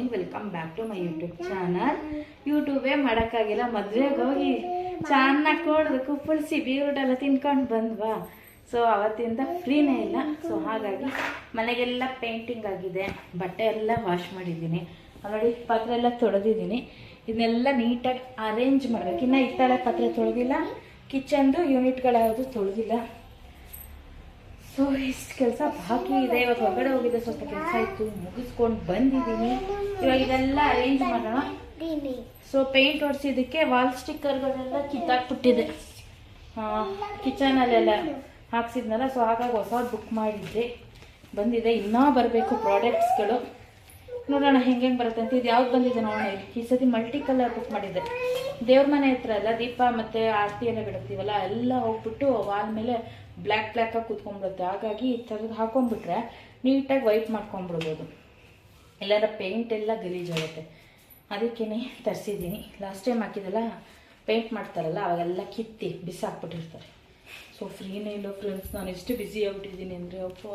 Morning, welcome back to my YouTube channel. ಯೂಟ್ಯೂಬೇ ಮಾಡೋಕ್ಕಾಗಿಲ್ಲ, ಮದುವೆಗೆ ಹೋಗಿ ಚೆನ್ನಾಗಿ ಕೊಡ್ದು ಕುಪ್ಪಳಿಸಿ ಬೀರುಡೆಲ್ಲ ತಿನ್ಕೊಂಡು ಬಂದ್ವಾ. ಸೊ ಅವತ್ತಿಂದ ಫ್ರೀನೇ ಇಲ್ಲ. ಸೊ ಹಾಗಾಗಿ ಮನೆಗೆಲ್ಲ ಪೇಂಟಿಂಗ್ ಆಗಿದೆ, ಬಟ್ಟೆ ಎಲ್ಲ ವಾಶ್ ಮಾಡಿದ್ದೀನಿ, ಆಲ್ರೆಡಿ ಪಾತ್ರೆ ಎಲ್ಲ ತೊಳೆದಿದ್ದೀನಿ. ಇದನ್ನೆಲ್ಲ ನೀಟಾಗಿ ಅರೇಂಜ್ ಮಾಡಬೇಕು. ಇನ್ನು ಹಿತ್ತಾಳೆ ಪಾತ್ರೆ ತೊಳೆದಿಲ್ಲ, ಕಿಚನ್ದು ಯೂನಿಟ್ಗಳ್ಯಾವುದು ತೊಳೆದಿಲ್ಲ. ಸೊ ಇಷ್ಟು ಕೆಲಸ ಬಾಕಿ ಇದೆ. ಇವಾಗ ಹೊರಗಡೆ ಹೋಗಿದ್ದೆ, ಸ್ವಲ್ಪ ಕೆಲಸ ಇತ್ತು, ಮುಗಿಸ್ಕೊಂಡು ಬಂದಿದ್ದೀನಿ. ಇವಾಗ ಇದೆಲ್ಲ ಅರೇಂಜ್ ಮಾಡೋಣ. ಸೊ ಪೇಂಟ್ ಹೊಡ್ಸಿದ್ದಕ್ಕೆ ವಾಲ್ ಸ್ಟಿಕ್ಕರ್ಗಳೆಲ್ಲ ಕಿತ್ತಾಕ್ಬಿಟ್ಟಿದೆ, ಕಿಚನಲ್ಲೆಲ್ಲ ಹಾಕ್ಸಿದ್ನಲ್ಲ. ಸೊ ಹಾಗಾಗಿ ಹೊಸ ಬುಕ್ ಮಾಡಿದ್ದೆ, ಬಂದಿದೆ. ಇನ್ನೂ ಬರಬೇಕು ಪ್ರಾಡಕ್ಟ್ಸ್ಗಳು, ನೋಡೋಣ ಹೆಂಗೆ ಬರುತ್ತೆ ಅಂತ. ಇದು ಯಾವ್ದು ಬಂದಿದೆ ನೋಡೋಣ. ಈ ಸತಿ ಮಲ್ಟಿ ಕಲರ್ ಬುಕ್ ಮಾಡಿದ್ದೆ. ದೇವ್ರ ಮನೆ ಹತ್ರ ಎಲ್ಲ ದೀಪ ಮತ್ತು ಆರತಿ ಎಲ್ಲ ಬಿಡುತ್ತೀವಲ್ಲ, ಎಲ್ಲ ಹೋಗ್ಬಿಟ್ಟು ವಾಲ್ ಮೇಲೆ ಬ್ಲ್ಯಾಕ್ ಆಗಿ ಕೂತ್ಕೊಂಡ್ಬಿಡುತ್ತೆ. ಹಾಗಾಗಿ ಈ ಥರದ್ದು ಹಾಕೊಂಡ್ಬಿಟ್ರೆ ನೀಟಾಗಿ ವೈಪ್ ಮಾಡ್ಕೊಂಡ್ಬಿಡ್ಬೋದು. ಎಲ್ಲರ ಪೇಂಟ್ ಎಲ್ಲ ಗಲೀಜಾಗುತ್ತೆ, ಅದಕ್ಕೇ ತರಿಸಿದ್ದೀನಿ. ಲಾಸ್ಟ್ ಟೈಮ್ ಹಾಕಿದೆಲ್ಲ ಪೇಂಟ್ ಮಾಡ್ತಾರಲ್ಲ, ಅವಾಗೆಲ್ಲ ಕಿತ್ತಿ ಬಿಸಾಕ್ಬಿಟ್ಟಿರ್ತಾರೆ. ಸೊ ಫ್ರೀನೇ ಇಲ್ಲ ಫ್ರೆಂಡ್ಸ್, ನಾನು ಎಷ್ಟು ಬ್ಯುಸಿ ಆಗ್ಬಿಟ್ಟಿದ್ದೀನಿ ಅಂದರೆ ಅಪ್ಪ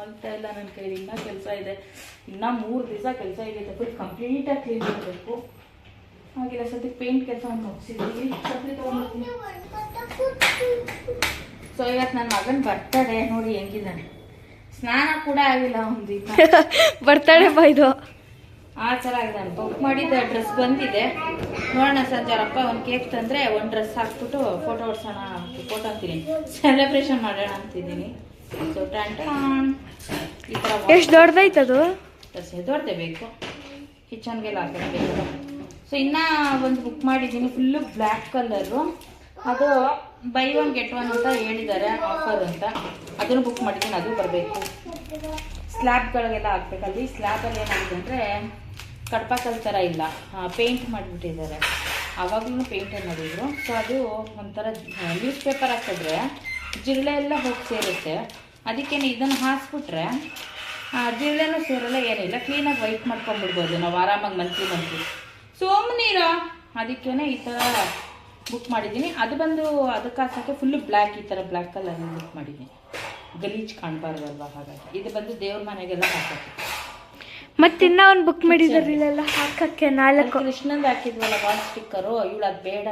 ಅಂತ ಇಲ್ಲ. ನನ್ನ ಕೈಲಿ ಇನ್ನೂ ಕೆಲಸ ಇದೆ, ಇನ್ನೂ 3 ದಿವಸ ಕೆಲಸ ಇದೆ. ಫುಲ್ ಕಂಪ್ಲೀಟಾಗಿ ಕ್ಲೀನ್ ಮಾಡಬೇಕು. ಹಾಗಿಲ್ಲ ಸದ್ಯಕ್ಕೆ ಪೇಂಟ್ ಕೆಲಸ ಮುಗಿಸಿದ್ದೀವಿ. ಛತ್ರಿ ತೊಗೊಂಡ್ಬಿಡ್ತೀನಿ. ಸೊ ಇವತ್ತು ನನ್ನ ಮಗನ ಬರ್ತಡೆ, ನೋಡಿ ಹೆಂಗಿದ್ದಾನೆ. ಸ್ನಾನ ಕೂಡ ಆಗಿಲ್ಲ ಒಂದು, ಬರ್ತಡೆ ಬಾಯ್ದು ಆ ಥರ ಆಗಿದ್ದಾನೆ. ಬುಕ್ ಮಾಡಿದ್ದ ಡ್ರೆಸ್ ಬಂದಿದೆ, ನೋಡೋಣ. ಸಂಜಾರಪ್ಪ ಒಂದು ಕೇಕ್ ತಂದರೆ ಒಂದು ಡ್ರೆಸ್ ಹಾಕ್ಬಿಟ್ಟು ಫೋಟೋ ಹೊಡ್ಸೋಣ, ಫೋಟೋ ಅಂತೀನಿ, ಸೆಲೆಬ್ರೇಷನ್ ಮಾಡೋಣ ಅಂತಿದ್ದೀನಿ. ಸೊ ಈ ಥರ ಎಷ್ಟು ದೊಡ್ಡದೈತದು? ದೊಡ್ಡದೇ ಬೇಕು, ಕಿಚನ್ಗೆಲ್ಲ ಹಾಕಬೇಕು. ಸೊ ಇನ್ನೂ ಒಂದು ಬುಕ್ ಮಾಡಿದ್ದೀನಿ, ಫುಲ್ಲು ಬ್ಲ್ಯಾಕ್ ಕಲರು. ಅದು ಬೈ 1 get 1 ಅಂತ ಹೇಳಿದ್ದಾರೆ, ಆಫರ್ ಅಂತ. ಅದನ್ನು ಬುಕ್ ಮಾಡಿದ್ದೀನಿ, ಅದು ಬರಬೇಕು. ಸ್ಲ್ಯಾಬ್ಗಳಿಗೆಲ್ಲ ಹಾಕ್ಬೇಕಲ್ಲಿ. ಸ್ಲ್ಯಾಬಲ್ಲಿ ಏನಾಗಿದೆ ಅಂದರೆ ಕಡ್ಪಾಕಲ್ ಥರ ಇಲ್ಲ, ಪೇಂಟ್ ಮಾಡಿಬಿಟ್ಟಿದ್ದಾರೆ. ಆವಾಗಲೂ ಪೇಂಟೇ ಮಾಡಿದ್ರು. ಸೊ ಅದು ಒಂಥರ ನ್ಯೂಸ್ ಪೇಪರ್ ಹಾಕಿದ್ರೆ ಜಿರಳೆ ಎಲ್ಲ ಹೋಗಿ ಸೇರುತ್ತೆ. ಅದಕ್ಕೇ ಇದನ್ನು ಹಾಕ್ಬಿಟ್ರೆ ಜಿರಳೆನೂ ಸೇರಲ್ಲ, ಏನಿಲ್ಲ, ಕ್ಲೀನಾಗಿ ವೈಟ್ ಮಾಡ್ಕೊಂಡ್ಬಿಡ್ಬೋದು ನಾವು ಆರಾಮಾಗಿ ಮಂತ್ಲಿ. ಸೋಮನೀರ ಅದಕ್ಕೇ ಈ ಥರ ಬುಕ್ ಮಾಡಿದ್ದೀನಿ. ಅದು ಬಂದು ಅದಕ್ಕೆ ಹಾಕೋಕ್ಕೆ ಫುಲ್ಲು ಬ್ಲ್ಯಾಕ್, ಈ ಥರ ಬ್ಲ್ಯಾಕ್ ಕಲರ್ ಬುಕ್ ಮಾಡಿದ್ದೀನಿ, ಗಲೀಜ್ ಕಾಣಬಾರ್ದಲ್ವ. ಹಾಗಾಗಿ ಇದು ಬಂದು ದೇವ್ರ ಮನೆಗೆಲ್ಲ ಹಾಕೋಕ್ಕೆ. ಮತ್ತೆ ಇನ್ನೂ ಒಂದು ಬುಕ್ ಮಾಡಿದಾರೆ ಇಲ್ಲೆಲ್ಲ ಹಾಕಕ್ಕೆ 4. ಕೃಷ್ಣಂದು ಹಾಕಿದ್ವಲ್ಲ ವಾಲ್ ಸ್ಟಿಕ್ಕರು, ಇವಳು ಅದು ಬೇಡ,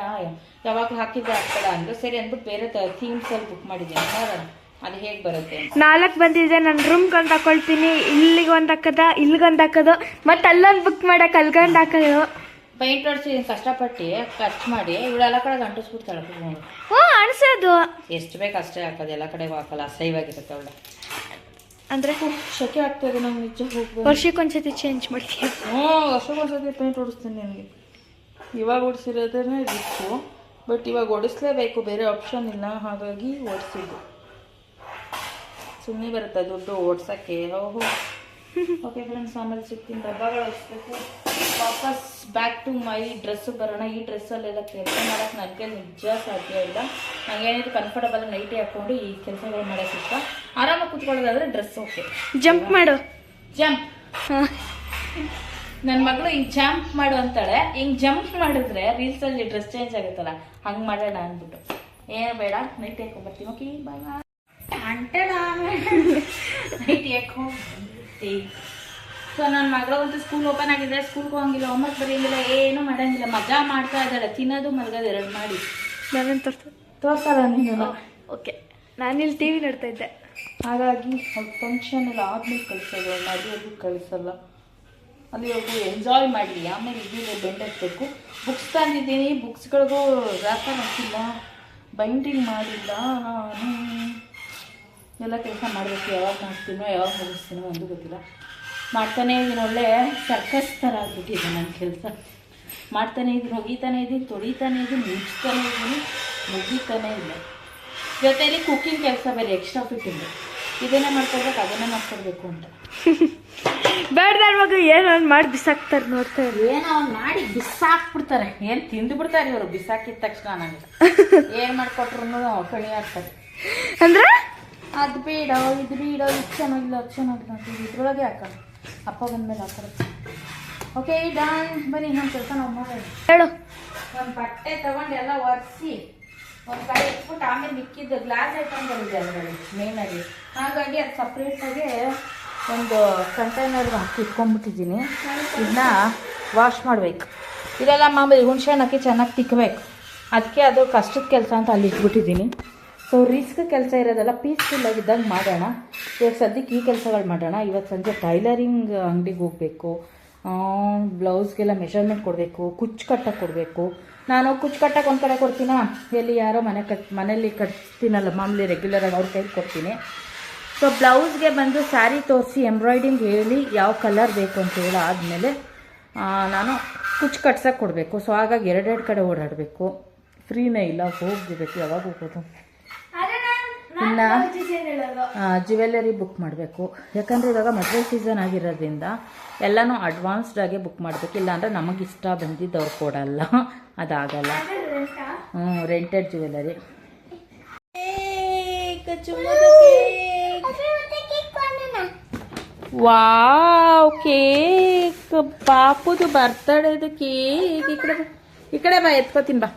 ಯಾವಾಗಲೂ ಹಾಕಿದ್ರೆ ಹಾಕ್ಬೇಡ ಅಂದ್ರು. ಸರಿ ಅಂದ್ಬಿಟ್ಟು ಬೇರೆ ಥೀಮ್ಸಲ್ಲಿ ಬುಕ್ ಮಾಡಿದ್ದೀನಿ. ಅದು ಹೇಗೆ ಬರುತ್ತೆ. 4 ಬಂದಿದೆ. ನಾನು ರೂಮ್ಗೊಂದು ಹಾಕೊಳ್ತೀನಿ, ಇಲ್ಲಿಗೆ ಒಂದು ಹಾಕೋದ, ಇಲ್ಲಿಗೊಂದು ಹಾಕೋದು, ಮತ್ತೆ ಅಲ್ಲೊಂದು ಬುಕ್ ಮಾಡಕ್ಕೆ ಅಲ್ಗೊಂಡು ಹಾಕೋದು. ಪೈಂಟ್ ಹೊಡ್ಸಿದ್ದೀನಿ ಕಷ್ಟಪಟ್ಟು ಖರ್ಚು ಮಾಡಿ. ಇವಳೆಲ್ಲ ಕಡೆ ಅಂಟಿಸ್ಬಿಡ್ತಾಳೆ. ಹ್ಞೂ ಅನಿಸೋದು ಎಷ್ಟು ಬೇಕು ಅಷ್ಟೇ ಹಾಕೋದು, ಎಲ್ಲ ಕಡೆಗೂ ಹಾಕಲ್ಲ, ಅಸಹ್ಯವಾಗಿರುತ್ತೆ ಅವಳ. ಅಂದರೆ ಶೆಕೆ ಆಗ್ತಾಯಿದೆ ನಂಗೆ ನಿಜ. ಹೋಗ್ಬೋದು, ವರ್ಷಕ್ಕೊಂದ್ಸತಿ ಚೇಂಜ್ ಮಾಡ್ತೀವಿ. ವರ್ಷಕ್ಕೊಂದ್ಸತಿ ಪೇಂಟ್ ಹೊಡಿಸ್ತೀನಿ ನನಗೆ. ಇವಾಗ ಹೊಡಿಸಿರೋದೇ ಇತ್ತು, ಬಟ್ ಇವಾಗ ಹೊಡಿಸ್ಲೇಬೇಕು, ಬೇರೆ ಆಪ್ಷನ್ ಇಲ್ಲ. ಹಾಗಾಗಿ ಓಡಿಸಿದ್ದು. ಸುಮ್ಮನೆ ಬರುತ್ತೆ ದುಡ್ಡು ಓಡ್ಸೋಕ್ಕೆ. ಓಕೆ ಫ್ರೆಂಡ್ಸ್, ಆಮೇಲೆ ಸಿಗ್ತೀನಿ. ಡಬ್ಬಗಳು ಹೊಡಿಸ್ಬೇಕು. ವಾಪಸ್ ಬ್ಯಾಕ್ ಟು ಮೈ ಡ್ರೆಸ್ಸು ಬರೋಣ. ಈ ಡ್ರೆಸ್ಸಲ್ಲೆಲ್ಲ ಕೆಲಸ ಮಾಡೋಕ್ಕೆ ನನಗೆ ನಿಜ ಸಾಧ್ಯ ಇಲ್ಲ. ನನಗೇನಿದ್ರು ಕಂಫರ್ಟಬಲ್ ನೈಟಿ ಹಾಕ್ಕೊಂಡು ಈ ಕೆಲಸಗಳು ಮಾಡೋಕ್ಕೆ ಇಷ್ಟ. ಆರಾಮಾಗಿ ಕೂತ್ಕೊಳ್ಳೋದಾದ್ರೆ ಡ್ರೆಸ್ ಓಕೆ. ಜಂಪ್ ಮಾಡು, ಜಂಪ್. ನನ್ನ ಮಗಳು ಹಿಂಗೆ ಜಂಪ್ ಮಾಡು ಅಂತಾಳೆ. ಹಿಂಗೆ ಜಂಪ್ ಮಾಡಿದ್ರೆ ರೀಲ್ಸಲ್ಲಿ ಡ್ರೆಸ್ ಚೇಂಜ್ ಆಗುತ್ತಲ್ಲ, ಹಂಗೆ ಮಾಡೋಣ ಅಂದ್ಬಿಟ್ಟು. ಏನು ಬೇಡ, ನೈಟಿ ಹಾಕೊಂಡ್ಬರ್ತೀನಿ. ಓಕೆ ಬಾಯ್ ಬಾಯ್. ಅಂಟಣ ನೈಟಿ ಹಾಕೊಂಡ್ಬರ್ತೀನಿ. ಸೊ ನನ್ನ ಮಗಳಂತೂ ಸ್ಕೂಲ್ ಓಪನ್ ಆಗಿದೆ, ಸ್ಕೂಲ್ಗೆ ಹೋಗಂಗಿಲ್ಲ, ಹೋಮ್ವರ್ಕ್ ಬರೆಯಂಗಿಲ್ಲ, ಏನೂ ಮಾಡೋಂಗಿಲ್ಲ, ಮಜಾ ಮಾಡ್ತಾ ಇದ್ದಾಳೆ. ತಿನ್ನೋದು ಮಲಗೋದು 2 ಮಾಡಿ. ನಾವೇನು ತೋರ್ಸಲ್ಲ ನೀನು. ಓಕೆ, ನಾನಿಲ್ಲಿ ಟಿ ವಿ ನೋಡ್ತಾ ಇದ್ದೆ. ಹಾಗಾಗಿ ಫಂಕ್ಷನ್ ಎಲ್ಲ ಆದ್ಮೇಲೆ ಕಳಿಸೋದು, ಮದುವೆಗೂ ಕಳಿಸಲ್ಲ. ಅಲ್ಲಿ ಹೋಗಿ ಎಂಜಾಯ್ ಮಾಡಲಿ. ಆಮೇಲೆ ಇದೀಗ ಬೆಂಡಬೇಕು. ಬುಕ್ಸ್ ತಂದಿದ್ದೀನಿ, ಬುಕ್ಸ್ಗಳಿಗೂ ರ್ಯಾಪರ್ ಹಾಕಿಲ್ಲ, ಬೈಂಡಿಂಗ್ ಮಾಡಿಲ್ಲ. ನಾನು ಎಲ್ಲ ಕೆಲಸ ಮಾಡಬೇಕು. ಯಾವಾಗ ಮಾಡ್ತೀನೋ ಯಾವಾಗ ಮುಗಿಸ್ತೀನೋ ಒಂದು ಗೊತ್ತಿಲ್ಲ. ಮಾಡ್ತಾನೇ ಇದ್ದೀನಿ, ಒಳ್ಳೆ ಸರ್ಕಸ್ ಥರ ಆಗ್ಬಿಟ್ಟಿದೆ ನನ್ನ ಕೆಲಸ. ಮಾಡ್ತಾನೇ ಇದ್ದೀನಿ, ಒಗಿತಾನೇ ಇದ್ದೀನಿ, ತೊಳಿತಾನೇ ಇದ್ದೀನಿ, ಮುಗಿಸ್ತಾನೇ ಇದ್ದೀನಿ, ಮುಗಿತಾನೇ ಇಲ್ಲ. ಜೊತೆಯಲ್ಲಿ ಕುಕ್ಕಿಂಗ್ ಕೆಲಸ ಬೇರೆ ಎಕ್ಸ್ಟ್ರಾ ಫಿಟ್ಟಿಂಗ್. ಇದನ್ನೇ ಮಾಡ್ಕೊಡ್ಬೇಕು, ಅದನ್ನೇ ಮಾಡ್ಕೊಡ್ಬೇಕು ಅಂತ. ಬೇಡ ಮಗ ಏನೋ ಒಂದು ಮಾಡಿ ಬಿಸಾಕ್ತಾರೆ, ನೋಡ್ತಾ ಇರಿ. ಏನೋ ಅವ್ನು ಮಾಡಿ ಬಿಸಾಕ್ಬಿಡ್ತಾರೆ. ಏನು ತಿಂದು ಬಿಡ್ತಾರೆ ಇವರು ಬಿಸಾಕಿದ ತಕ್ಷಣ. ನನಗೆ ಏನು ಮಾಡಿಕೊಟ್ರು ಕಣಿ ಆಗ್ತಾರೆ. ಅಂದ್ರೆ ಅದು ಬೇಡ, ಇದು ಬೇಡ, ಇದು ಚೆನ್ನಾಗಿಲ್ಲ, ಅದು ಚೆನ್ನಾಗಿಲ್ಲ ಅಂತ ಇದ್ರೊಳಗೆ ಹಾಕೋಣ. ಅಪ್ಪ ಬಂದಮೇಲೆ ಹಾಕೋದು. Okay done. ಬನ್ನಿ ನಮ್ಮ ಕೆಲಸ ನಾವು ಮಾಡೋದು. ಹೇಳು. ಒಂದು ಬಟ್ಟೆ ತಗೊಂಡು ಎಲ್ಲ ಒರೆಸಿ ಒಂದು ಕಡೆ ಇಟ್ಬಿಟ್ಟು ಆಮೇಲೆ ಮಿಕ್ಕಿದ್ದು ಗ್ಲಾಸ್ ಐಟಮ್ಗಳಿದೆ ಅದರಲ್ಲಿ ಮೇನಾಗಿ. ಹಾಗಾಗಿ ಅದು ಸಪ್ರೇಟಾಗಿ ಒಂದು ಕಂಟೈನರ್ಗೆ ಹಾಕಿ ಇಟ್ಕೊಂಡ್ಬಿಟ್ಟಿದ್ದೀನಿ. ಇದನ್ನ ವಾಶ್ ಮಾಡಬೇಕು. ಇದೆಲ್ಲ ಮಾಮೂಲಿ ಹುಣಸೆಹಣ್ಣು ಹಾಕಿ ಚೆನ್ನಾಗಿ ತಿಕ್ಕಬೇಕು. ಅದಕ್ಕೆ ಅದು ಕಷ್ಟದ ಕೆಲಸ ಅಂತ ಅಲ್ಲಿ ಇಟ್ಬಿಟ್ಟಿದ್ದೀನಿ. ಸೊ ರಿಸ್ಕ್ ಕೆಲಸ ಇರೋದೆಲ್ಲ ಪೀಸ್ಫುಲ್ ಆಗಿದ್ದಾಗ ಮಾಡೋಣ. ಇವಾಗ ಸದ್ಯಕ್ಕೆ ಈ ಕೆಲಸಗಳು ಮಾಡೋಣ. ಇವತ್ತು ಸಂಜೆ ಟೈಲರಿಂಗ್ ಅಂಗಡಿಗೆ ಹೋಗಬೇಕು. ಬ್ಲೌಸ್ಗೆಲ್ಲ ಮೆಷರ್ಮೆಂಟ್ ಕೊಡಬೇಕು, ಕುಚ್ಚು ಕಟ್ಟಕ್ಕೆ ಕೊಡಬೇಕು. ನಾನು ಕುಚ್ಚು ಕಟ್ಟಕ್ಕೆ ಒಂದು ಕಡೆ ಕೊಡ್ತೀನ, ಎಲ್ಲಿ ಯಾರೋ ಮನೇಲಿ ಕಟ್ತೀನಲ್ಲ ಮಾಮೂಲಿ ರೆಗ್ಯುಲರಾಗಿ ಅವ್ರ ಕೈಲಿ ಕೊಡ್ತೀನಿ. ಸೊ ಬ್ಲೌಸ್ಗೆ ಬಂದು ಸ್ಯಾರಿ ತೋರಿಸಿ ಎಂಬ್ರಾಯ್ಡಿಂಗ್ ಹೇಳಿ ಯಾವ ಕಲರ್ ಬೇಕು ಅಂತ ಹೇಳಿ ಆದಮೇಲೆ ನಾನು ಕುಚ್ಚು ಕಟ್ಸೋಕ್ಕೆ ಕೊಡಬೇಕು. ಸೊ ಹಾಗಾಗಿ ಎರಡೆರಡು ಕಡೆ ಓಡಾಡಬೇಕು. ಫ್ರೀನೇ ಇಲ್ಲ, ಹೋಗ್ಬಿಡ್ಬೇಕು. ಯಾವಾಗ ಹೋಗೋದು? ಇನ್ನು ಜ್ಯುವೆಲ್ಲರಿ ಬುಕ್ ಮಾಡಬೇಕು. ಯಾಕಂದರೆ ಇವಾಗ ಮದುವೆ ಸೀಸನ್ ಆಗಿರೋದ್ರಿಂದ ಎಲ್ಲನೂ ಅಡ್ವಾನ್ಸ್ಡಾಗೆ ಬುಕ್ ಮಾಡಬೇಕು. ಇಲ್ಲಾಂದರೆ ನಮಗೆ ಇಷ್ಟ ಬಂದಿದ್ದು ಅವ್ರು ಕೊಡಲ್ಲ, ಅದಾಗಲ್ಲ. Rented jewellery. ವಾವ್, ಕೇಕ್ ಪಾಪುದು ಬರ್ತಡೇದು ಕೇಕ್. ಈ ಕಡೆ ಬಾ, ಎತ್ಕೋತೀನಿ ಬಾ.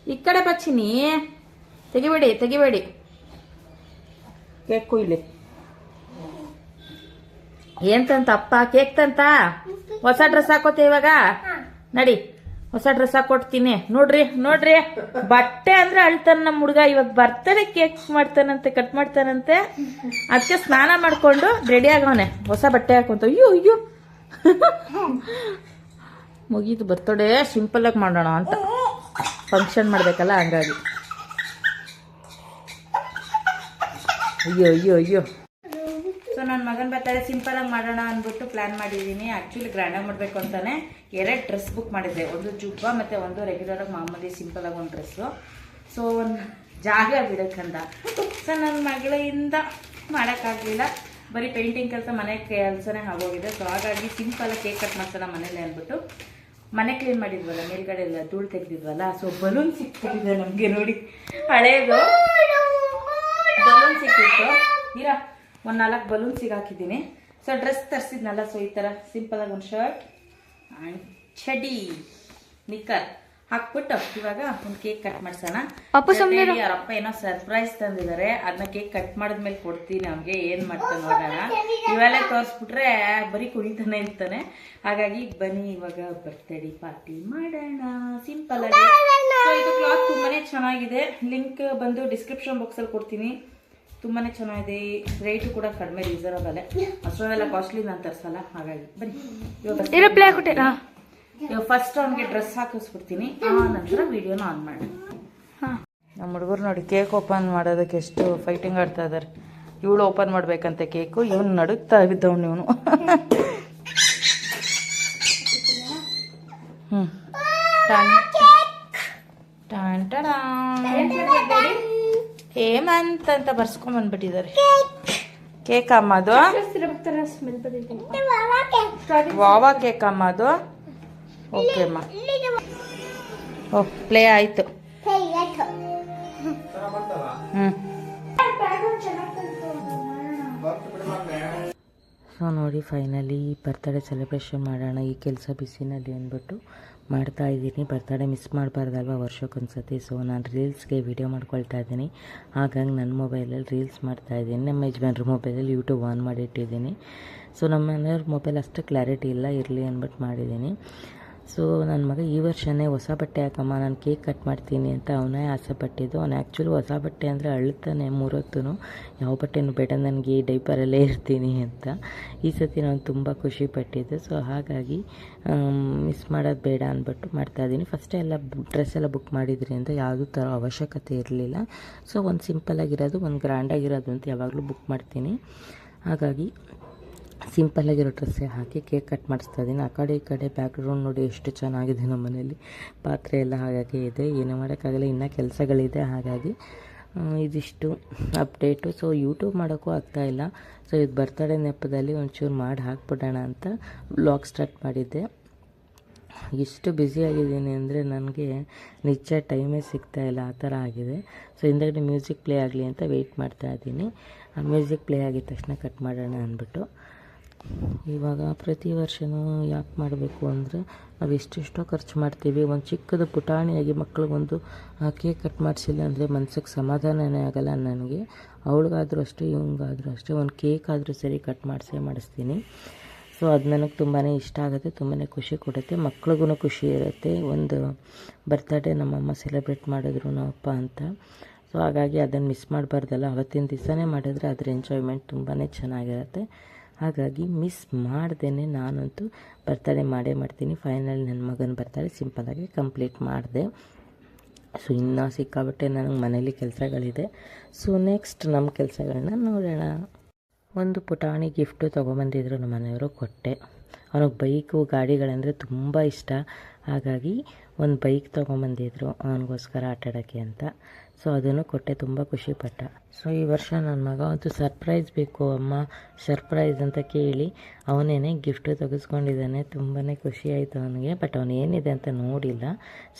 ಈ ಕಡೆ ಬಚ್ಚಿನಿ, ತೆಗಿಬೇಡಿ. ಕೇಕ್ ಕೊಯ್ಲಿ. ಏನ್ ತಂತ ಅಪ್ಪ? ಕೇಕ್ ತಂತ? ಹೊಸ ಡ್ರೆಸ್ ಹಾಕೋತೆ ಇವಾಗ? ನಡಿ, ಹೊಸ ಡ್ರೆಸ್ ಹಾಕೊಡ್ತೀನಿ. ನೋಡ್ರಿ ಬಟ್ಟೆ ಅಂದ್ರೆ ಅಳ್ತಾನ ನಮ್ಮ ಹುಡುಗ. ಇವಾಗ ಬರ್ತಡೇ ಕೇಕ್ ಮಾಡ್ತಾನಂತೆ, ಕಟ್ ಮಾಡ್ತಾನಂತೆ. ಅದಕ್ಕೆ ಸ್ನಾನ ಮಾಡ್ಕೊಂಡು ರೆಡಿ ಆಗವನೆ, ಹೊಸ ಬಟ್ಟೆ ಹಾಕೊಂತ. ಅಯ್ಯೋ ಮುಗೀತು ಬರ್ತಡೇ, ಸಿಂಪಲ್ ಆಗಿ ಮಾಡೋಣ ಅಂತ. ಫಂಕ್ಷನ್ ಮಾಡ್ಬೇಕಲ್ಲ, ಹಂಗಾಗಿ. ಅಯ್ಯೋ ಸೊ ನನ್ನ ಮಗನ ಬರ್ತಡೇ ಸಿಂಪಲ್ ಆಗಿ ಮಾಡೋಣ ಅಂದ್ಬಿಟ್ಟು ಪ್ಲಾನ್ ಮಾಡಿದ್ದೀನಿ. ಆ್ಯಕ್ಚುಲಿ ಗ್ರ್ಯಾಂಡಾಗಿ ಮಾಡಬೇಕು ಅಂತಾನೆ 2 ಡ್ರೆಸ್ ಬುಕ್ ಮಾಡಿದ್ದೆ. ಒಂದು ಜುಬ್ಬ ಮತ್ತು ಒಂದು ರೆಗ್ಯುಲರ್ ಆಗಿ ಮಾಮೂಲಿ ಸಿಂಪಲ್ ಆಗಿ ಒಂದು ಡ್ರೆಸ್ಸು. ಸೊ ಒಂದು ಜಾಗ ಬಿಡೋಕ್ಕಂದ. ಸೊ ನನ್ನ ಮಗಳಿಂದ ಮಾಡೋಕ್ಕಾಗಲಿಲ್ಲ, ಬರೀ ಪೇಂಟಿಂಗ್ ಕೆಲಸ, ಮನೆ ಕೆಲಸನೇ ಆಗೋಗಿದೆ. ಸೊ ಹಾಗಾಗಿ ಸಿಂಪಲಾಗಿ ಕೇಕ್ ಕಟ್ ಮಾಡ್ಸೋಣ ಮನೇಲಿ ಅಂದ್ಬಿಟ್ಟು ಮನೆ ಕ್ಲೀನ್ ಮಾಡಿದ್ವಲ್ಲ, ಮೇಲ್ಗಡೆ ಎಲ್ಲ ಧೂಳು ತೆಗೆದಿದ್ವಲ್ಲ. ಸೊ ಬಲೂನ್ ಸಿಕ್ಕಿದೆ ನಮಗೆ. ನೋಡಿ, ಹಳೇದು ಬಲೂನ್ ಸಿಕ್ಕಿತ್ತು. ಒಂದು 4 ಬಲೂನ್ ಸಿಗಾಕಿದ್ದೀನಿ. ಸೊ ಡ್ರೆಸ್ ತರಿಸಿದ್ನಲ್ಲ, ಸೊ ಈ ಥರ ಸಿಂಪಲಾಗಿ ಒಂದು ಶರ್ಟ್ ಆ್ಯಂಡ್ ಚಡಿ ನಿಕ್ಕರ್ ಹಾಕ್ಬಿಟ್ಟು ಇವಾಗ ಒಂದು ಕೇಕ್ ಕಟ್ ಮಾಡ್ಸೋಣ. ಅವ್ರ ಅಪ್ಪ ಏನೋ ಸರ್ಪ್ರೈಸ್ ತಂದಿದ್ದಾರೆ. ಅದನ್ನ ಕೇಕ್ ಕಟ್ ಮಾಡಿದ್ಮೇಲೆ ಕೊಡ್ತೀನಿ ಅವ್ನಿಗೆ. ಏನ್ ಮಾಡ್ತಾನೆ ನೋಡೋಣ. ಇವೆಲ್ಲ ತೋರಿಸ್ಬಿಟ್ರೆ ಬರೀ ಕುಡಿತಾನೆ ಇರ್ತಾನೆ. ಹಾಗಾಗಿ ಬನ್ನಿ ಇವಾಗ ಬರ್ತ್ಡೇ ಪಾರ್ಟಿ ಮಾಡೋಣ ಸಿಂಪಲ್ ಆಗಿ. ಸೊ ಇದು ಕ್ಲಾತ್ ತುಂಬಾನೇ ಚೆನ್ನಾಗಿದೆ. ಲಿಂಕ್ ಬಂದು ಡಿಸ್ಕ್ರಿಪ್ಷನ್ ಬಾಕ್ಸಲ್ಲಿ ಕೊಡ್ತೀನಿ. ತುಂಬಾನೇ ಚೆನ್ನಾಗಿದೆ. ರೇಟು ಕೂಡ ಕಡಿಮೆ, ರೀಸನಬಲ್. ಅಷ್ಟೊಂದೆಲ್ಲ ಕಾಸ್ಟ್ಲಿ ನಾನು ತರಿಸಲ್ಲ. ಹಾಗಾಗಿ ಬನ್ನಿ ಇವಾಗ ಫಸ್ಟ್ ಅವ್ನಿಗೆ ಡ್ರೆಸ್ ಹಾಕಿಸ್ಬಿಡ್ತೀನಿ, ಆ ನಂತರ ವಿಡಿಯೋನ ಆನ್ ಮಾಡಿ. ನಮ್ಮ ಹುಡುಗರು ನೋಡಿ ಕೇಕ್ ಓಪನ್ ಮಾಡೋದಕ್ಕೆ ಎಷ್ಟು ಫೈಟಿಂಗ್ ಆಡ್ತಾ ಇದ್ದಾರೆ. ಇವಳು ಓಪನ್ ಮಾಡ್ಬೇಕಂತೆ ಕೇಕು, ಇವನು ನಡುಗ್ತಾ ಇದ್ದವನು ಇವನು. ಹೇಮಂತ್ ಅಂತ ಬರ್ಸ್ಕೊಂಡ್ ಬಂದ್ಬಿಟ್ಟಿದ್ದಾರೆ. ಕೇಕ್ ಅಮ್ಮದು, ವಾವಾ ಕೇಕ್ ಅಮ್ಮದು. ಓಕೆ ಅಮ್ಮ, ಓ ಪ್ಲೇ ಆಯ್ತು. ಸೊ ನೋಡಿ, ಫೈನಲಿ ಬರ್ತಡೇ ಸೆಲೆಬ್ರೇಷನ್ ಮಾಡೋಣ ಈ ಕೆಲಸ ಬಿಸಿನಲ್ಲಿ ಅಂದ್ಬಿಟ್ಟು ಮಾಡ್ತಾ ಇದ್ದೀನಿ. ಬರ್ತಡೇ ಮಿಸ್ ಮಾಡಬಾರ್ದಲ್ವ ವರ್ಷಕ್ಕೊಂದ್ಸತಿ. ಸೊ ನಾನು ರೀಲ್ಸ್ಗೆ ವಿಡಿಯೋ ಮಾಡ್ಕೊಳ್ತಾ ಇದ್ದೀನಿ. ಹಾಗಾಗಿ ನನ್ನ ಮೊಬೈಲಲ್ಲಿ ರೀಲ್ಸ್ ಮಾಡ್ತಾಯಿದ್ದೀನಿ. ನಮ್ಮ ಯಜಮಾನ್ರ ಮೊಬೈಲಲ್ಲಿ ಯೂಟ್ಯೂಬ್ ಆನ್ ಮಾಡಿಟ್ಟಿದ್ದೀನಿ. ಸೊ ನಮ್ಮ ಮನೆಯವ್ರ ಮೊಬೈಲ್ ಅಷ್ಟು ಕ್ಲಾರಿಟಿ ಇಲ್ಲ, ಇರಲಿ ಅಂದ್ಬಿಟ್ಟು ಮಾಡಿದ್ದೀನಿ. ಸೊ ನನ್ನ ಮಗ ಈ ವರ್ಷವೇ ಹೊಸ ಬಟ್ಟೆ ಹಾಕಮ್ಮ, ನಾನು ಕೇಕ್ ಕಟ್ ಮಾಡ್ತೀನಿ ಅಂತ ಅವನೇ ಆಸೆ ಪಟ್ಟಿದ್ದು. ಅವನು ಆ್ಯಕ್ಚುಲಿ ಹೊಸ ಬಟ್ಟೆ ಅಂದರೆ ಅಳ್ತಾನೆ 3 ಹೊತ್ತೂ. ಯಾವ ಬಟ್ಟೆನೂ ಬೇಡ ನನಗೆ, ಡೈಪರಲ್ಲೇ ಇರ್ತೀನಿ ಅಂತ. ಈ ಸತಿ ನಾನು ತುಂಬ ಖುಷಿ ಪಟ್ಟಿದ್ದೆ. ಸೊ ಹಾಗಾಗಿ ಮಿಸ್ ಮಾಡೋದು ಬೇಡ ಅಂದ್ಬಿಟ್ಟು ಮಾಡ್ತಾಯಿದ್ದೀನಿ. ಫಸ್ಟೇ ಎಲ್ಲ ಡ್ರೆಸ್ ಎಲ್ಲ ಬುಕ್ ಮಾಡಿದ್ರಿಂದ ಯಾವುದೂ ಥರ ಅವಶ್ಯಕತೆ ಇರಲಿಲ್ಲ. ಸೊ ಒಂದು ಸಿಂಪಲ್ಲಾಗಿರೋದು, ಒಂದು ಗ್ರ್ಯಾಂಡಾಗಿರೋದು ಅಂತ ಯಾವಾಗಲೂ ಬುಕ್ ಮಾಡ್ತೀನಿ. ಹಾಗಾಗಿ ಸಿಂಪಲ್ಲಾಗಿರೋ ಡ್ರೆಸ್ಸೇ ಹಾಕಿ ಕೇಕ್ ಕಟ್ ಮಾಡಿಸ್ತಾ ಇದ್ದೀನಿ. ಆ ಕಡೆ ಈ ಕಡೆ ಬ್ಯಾಕ್ಗ್ರೌಂಡ್ ನೋಡಿ ಎಷ್ಟು ಚೆನ್ನಾಗಿದೆ. ನಮ್ಮ ಮನೇಲಿ ಪಾತ್ರೆ ಎಲ್ಲ ಹಾಗಾಗಿ ಇದೆ, ಏನೂ ಮಾಡೋಕ್ಕಾಗಲ್ಲ, ಇನ್ನೂ ಕೆಲಸಗಳಿದೆ. ಹಾಗಾಗಿ ಇದಿಷ್ಟು ಅಪ್ಡೇಟು. ಸೊ ಯೂಟ್ಯೂಬ್ ಮಾಡೋಕ್ಕೂ ಆಗ್ತಾಯಿಲ್ಲ. ಸೊ ಇದು ಬರ್ತಡೇ ನೆಪದಲ್ಲಿ ಒಂಚೂರು ಮಾಡಿ ಹಾಕ್ಬಿಡೋಣ ಅಂತ ವ್ಲಾಗ್ ಸ್ಟಾರ್ಟ್ ಮಾಡಿದ್ದೆ. ಎಷ್ಟು ಬ್ಯುಸಿಯಾಗಿದ್ದೀನಿ ಅಂದರೆ ನನಗೆ ನಿಜ ಟೈಮೇ ಸಿಗ್ತಾಯಿಲ್ಲ, ಆ ಥರ ಆಗಿದೆ. ಸೊ ಹಿಂದಗಡೆ ಮ್ಯೂಸಿಕ್ ಪ್ಲೇ ಆಗಲಿ ಅಂತ ವೆಯ್ಟ್ ಮಾಡ್ತಾಯಿದ್ದೀನಿ. ಮ್ಯೂಸಿಕ್ ಪ್ಲೇ ಆಗಿದ ತಕ್ಷಣ ಕಟ್ ಮಾಡೋಣ ಅಂದ್ಬಿಟ್ಟು. ಇವಾಗ ಪ್ರತಿ ವರ್ಷವೂ ಯಾಕೆ ಮಾಡಬೇಕು ಅಂದರೆ ನಾವು ಎಷ್ಟೆಷ್ಟೋ ಖರ್ಚು ಮಾಡ್ತೀವಿ. ಒಂದು ಚಿಕ್ಕದು ಪುಟಾಣಿಯಾಗಿ ಮಕ್ಳಿಗೊಂದು ಕೇಕ್ ಕಟ್ ಮಾಡಿಸಿಲ್ಲ ಅಂದರೆ ಮನ್ಸಿಗೆ ಸಮಾಧಾನನೇ ಆಗಲ್ಲ ನನಗೆ. ಅವಳಿಗಾದ್ರೂ ಅಷ್ಟೇ, ಇವಂಗಾದ್ರೂ ಅಷ್ಟೇ, ಒಂದು ಕೇಕ್ ಆದರೂ ಸರಿ ಕಟ್ ಮಾಡಿಸ್ತೀನಿ. ಸೊ ಅದು ನನಗೆ ತುಂಬಾ ಇಷ್ಟ ಆಗುತ್ತೆ, ತುಂಬಾ ಖುಷಿ ಕೊಡುತ್ತೆ, ಮಕ್ಳಿಗೂ ಖುಷಿ ಇರುತ್ತೆ. ಒಂದು ಬರ್ತ್ಡೇ ನಮ್ಮಮ್ಮ ಸೆಲೆಬ್ರೇಟ್ ಮಾಡಿದ್ರು ನಮ್ಮಪ್ಪ ಅಂತ. ಸೊ ಹಾಗಾಗಿ ಅದನ್ನು ಮಿಸ್ ಮಾಡಬಾರ್ದಲ್ಲ, ಅವತ್ತಿನ ದಿವಸನೇ ಮಾಡಿದ್ರೆ ಅದರ ಎಂಜಾಯ್ಮೆಂಟ್ ತುಂಬಾ ಚೆನ್ನಾಗಿರುತ್ತೆ. ಹಾಗಾಗಿ ಮಿಸ್ ಮಾಡ್ದೇ ನಾನಂತೂ ಬರ್ತಡೇ ಮಾಡ್ತೀನಿ. ಫೈನಲ್ ನನ್ನ ಮಗನ ಬರ್ತಡೇ ಸಿಂಪಲಾಗಿ ಕಂಪ್ಲೀಟ್ ಮಾಡಿದೆ. ಸೊ ಇನ್ನೂ ಸಿಕ್ಕಾಬಿಟ್ಟೆ ನನಗೆ ಮನೇಲಿ ಕೆಲಸಗಳಿದೆ. ಸೊ ನೆಕ್ಸ್ಟ್ ನಮ್ಮ ಕೆಲಸಗಳನ್ನ ನೋಡೋಣ. ಒಂದು ಪುಟಾಣಿ ಗಿಫ್ಟು ತೊಗೊಂಬಂದಿದ್ರು ನಮ್ಮ ಮನೆಯವರು, ಕೊಟ್ಟೆ. ಅವನಿಗೆ ಬೈಕು ಗಾಡಿಗಳಂದರೆ ತುಂಬ ಇಷ್ಟ. ಹಾಗಾಗಿ ಒಂದು ಬೈಕ್ ತೊಗೊಂಬಂದಿದ್ರು ಅವನಿಗೋಸ್ಕರ ಆಟಾಡೋಕ್ಕೆ ಅಂತ. ಸೊ ಅದನ್ನು ಕೊಟ್ಟೆ, ತುಂಬ ಖುಷಿಪಟ್ಟ. ಸೊ ಈ ವರ್ಷ ನನ್ನ ಮಗ ಅಂತೂ ಸರ್ಪ್ರೈಸ್ ಬೇಕು ಅಮ್ಮ, ಸರ್ಪ್ರೈಸ್ ಅಂತ ಕೇಳಿ ಅವನೇನೆ ಗಿಫ್ಟು ತೆಗೆಸ್ಕೊಂಡಿದ್ದಾನೆ. ತುಂಬಾ ಖುಷಿ ಆಯಿತು ಅವನಿಗೆ. ಬಟ್ ಅವನು ಏನಿದೆ ಅಂತ ನೋಡಿಲ್ಲ,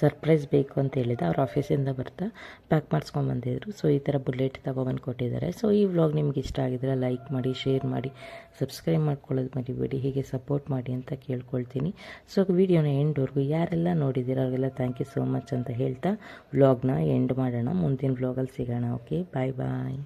ಸರ್ಪ್ರೈಸ್ ಬೇಕು ಅಂತ ಹೇಳಿದ. ಅವ್ರ ಆಫೀಸಿಂದ ಬರ್ತಾ ಪ್ಯಾಕ್ ಮಾಡಿಸ್ಕೊಂಬಂದಿದ್ರು. ಸೊ ಈ ಥರ ಬುಲೆಟ್ ತೊಗೊಬಂದು ಕೊಟ್ಟಿದ್ದಾರೆ. ಸೊ ಈ ವ್ಲಾಗ್ ನಿಮ್ಗೆ ಇಷ್ಟ ಆಗಿದ್ರೆ ಲೈಕ್ ಮಾಡಿ, ಶೇರ್ ಮಾಡಿ, ಸಬ್ಸ್ಕ್ರೈಬ್ ಮಾಡ್ಕೊಳ್ಳೋದು ಮರಿಬೇಡಿ. ಹೀಗೆ ಸಪೋರ್ಟ್ ಮಾಡಿ ಅಂತ ಕೇಳ್ಕೊಳ್ತೀನಿ. ಸೊ ವಿಡಿಯೋನ ಎಂಡ್ವರೆಗೂ ಯಾರೆಲ್ಲ ನೋಡಿದ್ದೀರ ಅವರೆಲ್ಲ ಥ್ಯಾಂಕ್ ಯು ಸೋ ಮಚ್ ಅಂತ ಹೇಳ್ತಾ ವ್ಲಾಗ್ನ ಎಂಡ್ ಮಾಡೋಣ. ಮುಂದಿನ ವ್ಲಾಗಲ್ಲಿ ಸಿಗೋಣ. ಓಕೆ, ಬಾಯ್ ಬಾಯ್.